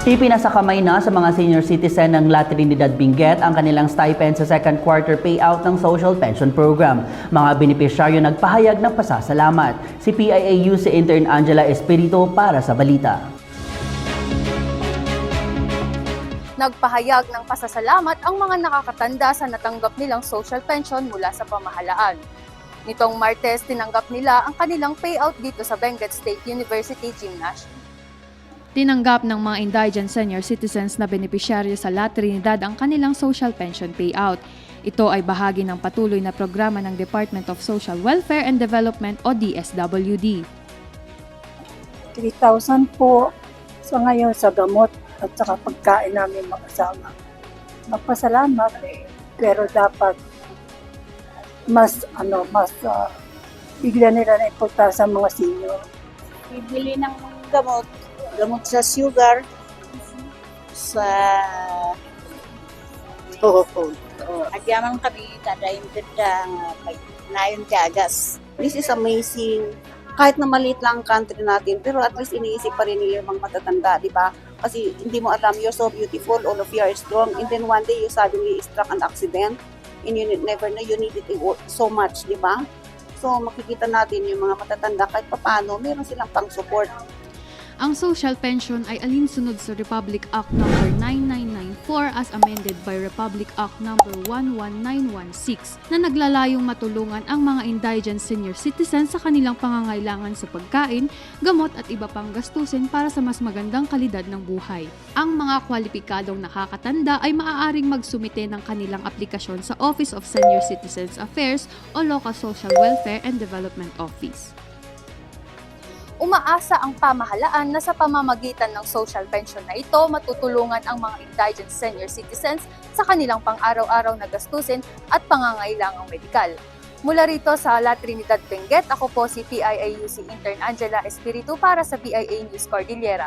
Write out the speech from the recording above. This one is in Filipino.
Ipinasakamay na sa mga senior citizen ng La Trinidad Benguet ang kanilang stipend sa second quarter payout ng Social Pension Program. Mga benepisyaryo nagpahayag ng pasasalamat. Si PIAU si Intern Angela Espiritu para sa balita. Nagpahayag ng pasasalamat ang mga nakakatanda sa natanggap nilang social pension mula sa pamahalaan. Nitong Martes, tinanggap nila ang kanilang payout dito sa Benguet State University Gymnasium. Tinanggap ng mga indigent senior citizens na benepisyaryo sa La Trinidad ang kanilang social pension payout. Ito ay bahagi ng patuloy na programa ng Department of Social Welfare and Development o DSWD. 3,000 po sa ngayon sa gamot at saka pagkain namin makasama. Magpasalamat pero dapat mas bigyan nila na importansya sa mga senior. Bibili ng gamot sa sugar, sa agyaman kami tadayin ganda nayon kagas. This is amazing. Kahit na maliit lang ang country natin, pero at least iniisip pa rin nila yung mga matatanda, di ba? Kasi hindi mo alam, you're so beautiful, all of you are strong, and then one day you suddenly struck an accident, and you never know you need it so much, di ba? So makikita natin yung mga matatanda kahit paano, meron silang pang-support. Ang social pension ay alinsunod sa Republic Act No. 9994 as amended by Republic Act No. 11916 na naglalayong matulungan ang mga indigent senior citizens sa kanilang pangangailangan sa pagkain, gamot at iba pang gastusin para sa mas magandang kalidad ng buhay. Ang mga kwalipikadong nakakatanda ay maaaring magsumite ng kanilang aplikasyon sa Office of Senior Citizens Affairs o Local Social Welfare and Development Office. Umaasa ang pamahalaan na sa pamamagitan ng social pension na ito, matutulungan ang mga indigent senior citizens sa kanilang pang-araw-araw na gastusin at pangangailangang medikal. Mula rito sa La Trinidad Benguet, ako po si PIAU si Intern Angela Espiritu para sa PIA News Cordillera.